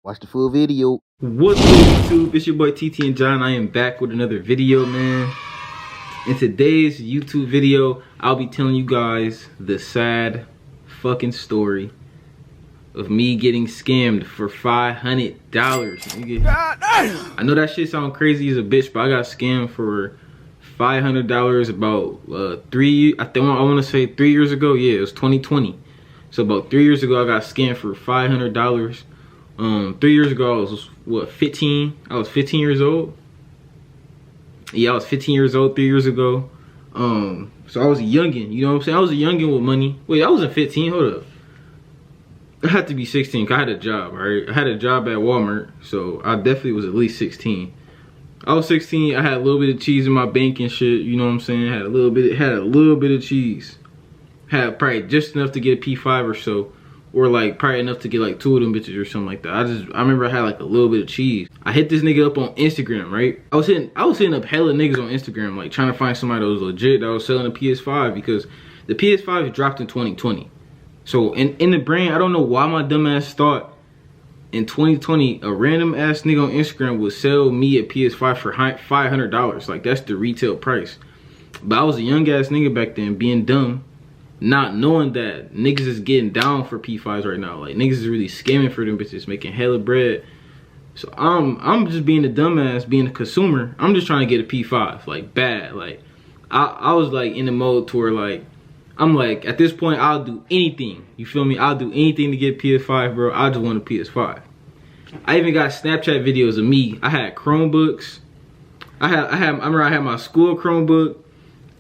Watch the full video. What's up, YouTube? It's your boy TT and John. I am back with another video, man. In today's YouTube video, I'll be telling you guys the sad fucking story of me getting scammed for $500. I know that shit sound crazy as a bitch, but I got scammed for $500 about I want to say 3 years ago. Yeah, it was 2020. So about 3 years ago, I got scammed for $500. 3 years ago, I was what, 15? I was 15 years old. Yeah, I was 15 years old 3 years ago. So I was a youngin', you know what I'm saying? I was a youngin' with money. Wait, I wasn't 15, hold up. I had to be 16 'cause I had a job, alright? I had a job at Walmart, so I definitely was at least 16. I was 16, I had a little bit of cheese in my bank and shit, you know what I'm saying? Had a little bit of cheese. Had probably just enough to get a P5 or so. Or like probably enough to get like 2 of them bitches or something like that. I remember I had like a little bit of cheese. I hit this nigga up on Instagram, right? I was hitting up hella niggas on Instagram, like trying to find somebody that was legit, that was selling a PS5, because the PS5 dropped in 2020. So in the brain, I don't know why my dumb ass thought in 2020 a random ass nigga on Instagram would sell me a PS5 for $500. Like that's the retail price. But I was a young ass nigga back then, being dumb, not knowing that niggas is getting down for P5s right now. Like niggas is really scamming for them bitches, making hella bread. So I'm just being a dumbass, being a consumer. I'm just trying to get a P5, like bad. Like I was like in the mode to where like I'm like, at this point I'll do anything. You feel me? I'll do anything to get PS5, bro. I just want a PS5. I even got Snapchat videos of me. I had Chromebooks. I remember I had my school Chromebook.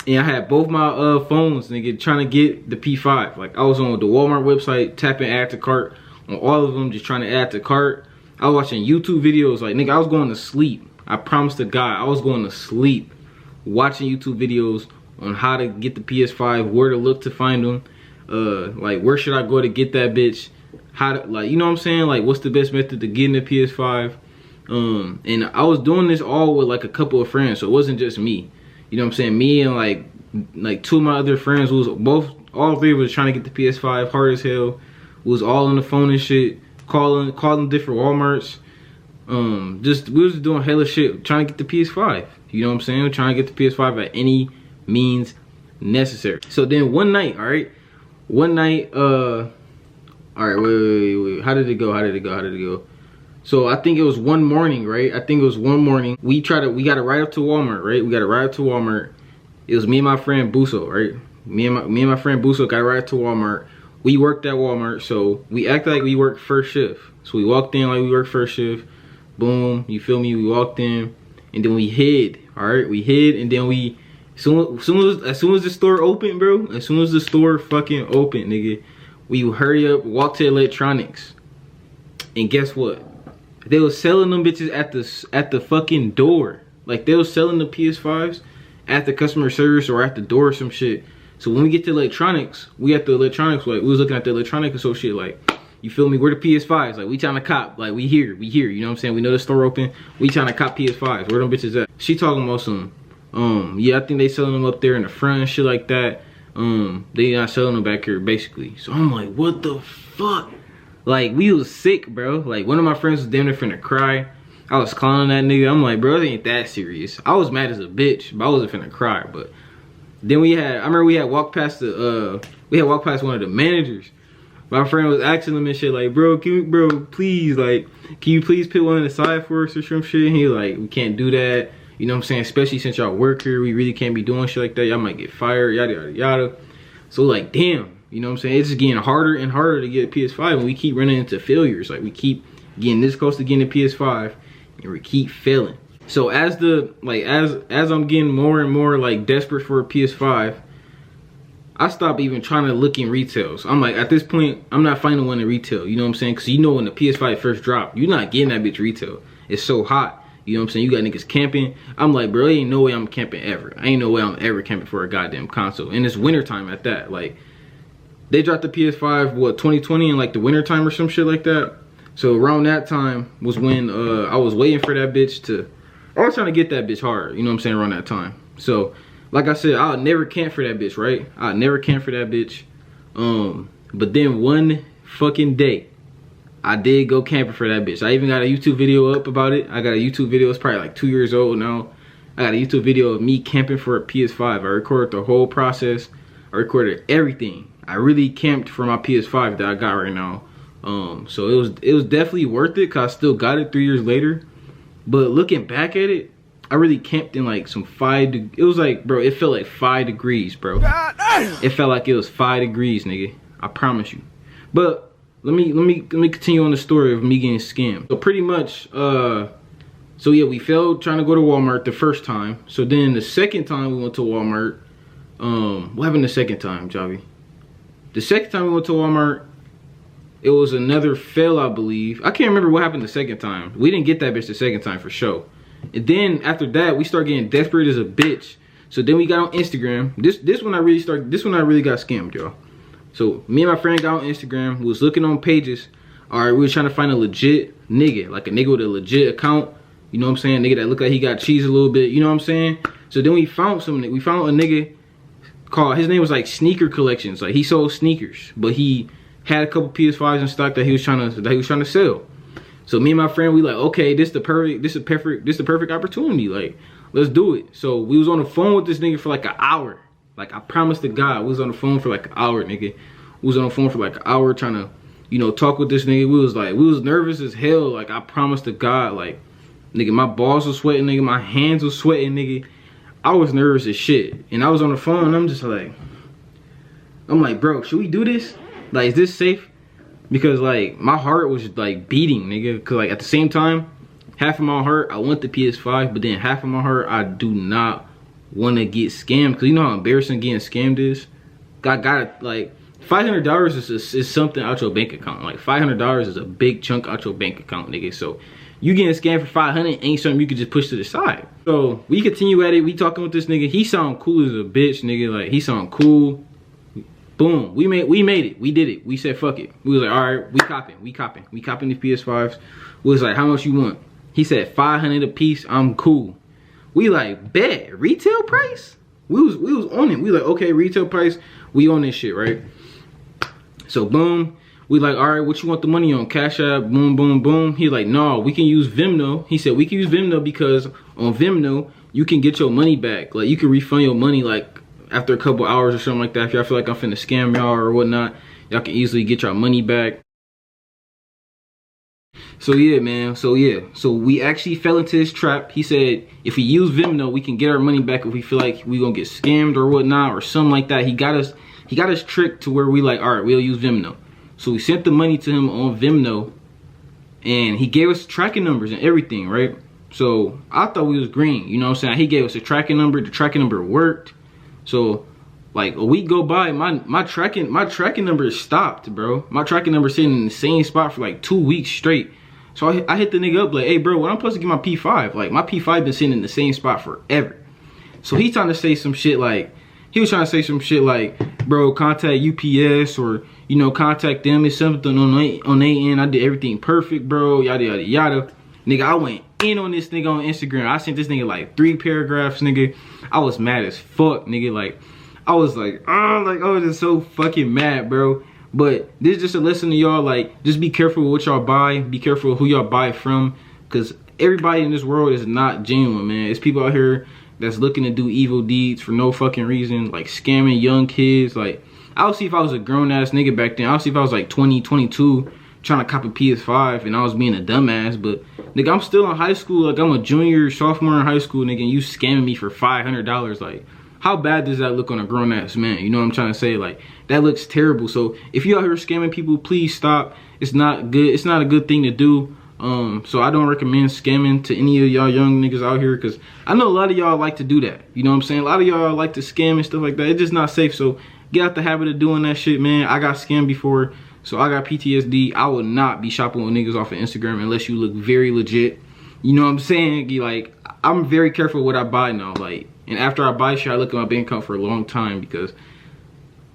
And I had both my phones, nigga, trying to get the P5. Like, I was on the Walmart website, tapping add to cart on all of them, just trying to add to cart. I was watching YouTube videos. Like, nigga, I was going to sleep. I promised to God, I was going to sleep watching YouTube videos on how to get the PS5, where to look to find them. Like, where should I go to get that bitch? How to, like, you know what I'm saying? Like, what's the best method to getting the PS5? And I was doing this all with, like, a couple of friends, so it wasn't just me. You know what I'm saying? Me and like 2 of my other friends, all 3 of us trying to get the PS5 hard as hell. Was all on the phone and shit, calling different Walmarts. We was doing hella shit, trying to get the PS5. You know what I'm saying? Trying to get the PS5 at any means necessary. So then one night, alright? Alright, wait. How did it go? So I think it was one morning, right? We got to ride up to Walmart, right? We got to ride up to Walmart. It was me and my friend Buso, right? Me and my friend Buso got to ride up to Walmart. We worked at Walmart, so we acted like we worked first shift. So we walked in like we worked first shift. Boom, you feel me? We walked in, and then we hid. All right, we hid, and then as soon as the store opened, bro. As soon as the store fucking opened, nigga, we hurry up, walk to electronics, and guess what? They was selling them bitches at the fucking door. Like they was selling the PS5s at the customer service or at the door or some shit. So when we get to electronics, like we was looking at the electronic associate, like, you feel me? We're the PS5s. Like we trying to cop. Like we here. You know what I'm saying? We know the store open. We trying to cop PS5s. Where them bitches at? She talking about some, yeah, I think they selling them up there in the front and shit like that. They not selling them back here basically. So I'm like, what the fuck? Like, we was sick, bro. Like, one of my friends was damn near finna cry. I was calling that nigga. I'm like, bro, it ain't that serious. I was mad as a bitch, but I wasn't finna cry. But then I remember we had walked past one of the managers. My friend was asking him and shit, like, bro, please, like, can you please put one on the side for us or some shit? And he like, we can't do that. You know what I'm saying? Especially since y'all work here, we really can't be doing shit like that. Y'all might get fired, yada, yada, yada. So, like, damn. You know what I'm saying? It's just getting harder and harder to get a PS5, and we keep running into failures. Like we keep getting this close to getting a PS5, and we keep failing. So as I'm getting more and more like desperate for a PS5, I stopped even trying to look in retail. So I'm like, at this point, I'm not finding one in retail. You know what I'm saying? Because you know when the PS5 first dropped, you're not getting that bitch retail. It's so hot. You know what I'm saying? You got niggas camping. I'm like, bro, ain't no way I'm camping ever. Ain't no way I'm ever camping for a goddamn console. And it's wintertime at that. Like, they dropped the PS5, what, 2020 in like the winter time or some shit like that. So around that time was when I was waiting for that bitch I was trying to get that bitch hard, you know what I'm saying, around that time. So, like I said, I'll never camp for that bitch, right? I'll never camp for that bitch. But then one fucking day, I did go camping for that bitch. I even got a YouTube video up about it. I got a YouTube video, it's probably like 2 years old now. I got a YouTube video of me camping for a PS5. I recorded the whole process. I recorded everything. I really camped for my PS5 that I got right now. So it was definitely worth it because I still got it 3 years later. But looking back at it, I really camped in like some it was like, bro, it felt like 5 degrees, bro. It felt like it was 5 degrees, nigga. I promise you. But let me continue on the story of me getting scammed. So pretty much, so yeah, we failed trying to go to Walmart the first time. So then the second time we went to Walmart, what happened the second time, Javi? The second time we went to Walmart, it was another fail, I believe. I can't remember what happened the second time. We didn't get that bitch the second time for sure. And then after that, we started getting desperate as a bitch. So then we got on Instagram. This when I really got scammed, y'all. So me and my friend got on Instagram. We was looking on pages. All right, we was trying to find a legit nigga, like a nigga with a legit account. You know what I'm saying? Nigga that looked like he got cheese a little bit. You know what I'm saying? So then we found a nigga called, his name was like Sneaker Collections. Like he sold sneakers, but he had a couple PS5s in stock that he was trying to sell. So me and my friend, we like, okay, this the perfect opportunity. Like, let's do it. So we was on the phone with this nigga for like an hour. Like, I promise to God, we was on the phone for like an hour, nigga. We was on the phone for like an hour trying to, you know, talk with this nigga. We was nervous as hell. Like, I promise to God, like, nigga, my balls was sweating, nigga. My hands was sweating, nigga. I was nervous as shit. And I was on the phone, and I'm like, bro, should we do this? Like, is this safe? Because, like, my heart was, like, beating, nigga. Because, like, at the same time, half of my heart, I want the PS5. But then half of my heart, I do not want to get scammed. Because you know how embarrassing getting scammed is? I got like, $500 is something out your bank account. Like, $500 is a big chunk out your bank account, nigga. So, you getting scammed for 500 ain't something you could just push to the side. So, we continue at it. We talking with this nigga. He sound cool as a bitch, nigga. Like, he sound cool. Boom, we made it. We did it. We said fuck it. We was like, all right, we copping the PS5s. We was like, how much you want? He said 500 a piece. I'm cool. We like, bet retail price. We was on it. We like, okay, retail price. We on this shit, right? So boom, we like, all right, what you want the money on? Cash App. Boom, boom, boom. He like, no, we can use Venmo. He said we can use Venmo because on Venmo you can get your money back. Like, you can refund your money like after a couple hours or something like that. If y'all feel like I'm finna scam y'all or whatnot, y'all can easily get your money back. So yeah, man. So we actually fell into his trap. He said if we use Venmo, we can get our money back if we feel like we gonna get scammed or whatnot or something like that. He got us tricked to where we like, all right, we'll use Venmo. So we sent the money to him on Venmo, and he gave us tracking numbers and everything, right? So I thought we was green. You know what I'm saying? He gave us a tracking number. The tracking number worked. So like a week go by, my tracking number stopped, bro. My tracking number sitting in the same spot for like 2 weeks straight. So I hit the nigga up like, hey bro, when I'm supposed to get my P5? Like, my P5 been sitting in the same spot forever. So he trying to say some shit like, bro, contact UPS or, you know, contact them. It's something on their end. I did everything perfect, bro. Yada yada yada. Nigga, I went in on this nigga on Instagram. I sent this nigga like 3 paragraphs, nigga. I was mad as fuck, nigga. Like, I was just so fucking mad, bro. But this is just a lesson to y'all. Like, just be careful with what y'all buy. Be careful with who y'all buy from. Because everybody in this world is not genuine, man. It's people out here that's looking to do evil deeds for no fucking reason. Like, scamming young kids. Like, I'll see if I was a grown-ass nigga back then. I'll see if I was like 20, 22, trying to cop a PS5 and I was being a dumbass. But, nigga, I'm still in high school. Like, I'm a junior, sophomore in high school, nigga, and you scamming me for $500. Like, how bad does that look on a grown-ass man? You know what I'm trying to say? Like, that looks terrible. So if you out here scamming people, please stop. It's not good. It's not a good thing to do. So I don't recommend scamming to any of y'all young niggas out here, because I know a lot of y'all like to do that. You know what I'm saying? A lot of y'all like to scam and stuff like that. It's just not safe. So get out the habit of doing that shit, man. I got scammed before, so I got PTSD. I will not be shopping with niggas off of Instagram unless you look very legit. You know what I'm saying? Like, I'm very careful what I buy now. Like, and after I buy shit, I look at my bank account for a long time, because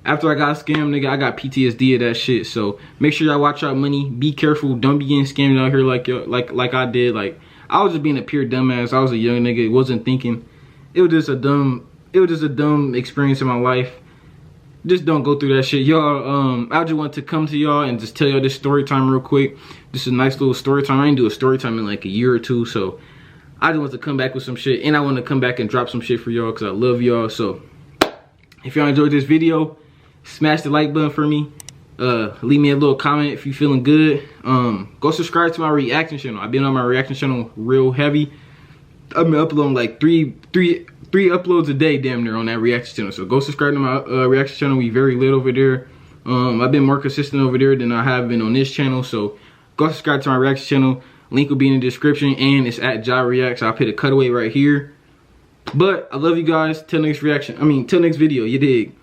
after I got scammed, nigga, I got PTSD of that shit. So make sure y'all watch out money. Be careful. Don't be getting scammed out here like I did. Like, I was just being a pure dumbass. I was a young nigga. Wasn't thinking. It was just a dumb experience in my life. just don't go through that shit, y'all. I just want to come to y'all and just tell y'all this story time real quick. This is a nice little story time. I didn't do a story time in like a year or two, so I just want to come back with some shit, and I want to come back and drop some shit for y'all because I love y'all. So if y'all enjoyed this video, smash the like button for me. Leave me a little comment if you feeling good. Go subscribe to my reaction channel. I've been on my reaction channel real heavy. I've been uploading like three uploads a day damn near on that reaction channel. So go subscribe to my reaction channel. We very lit over there. I've been more consistent over there than I have been on this channel. So go subscribe to my reaction channel. Link will be in the description, and it's at Ja Reacts. I'll put a cutaway right here. But I love you guys. Till next reaction. Till next video. You dig?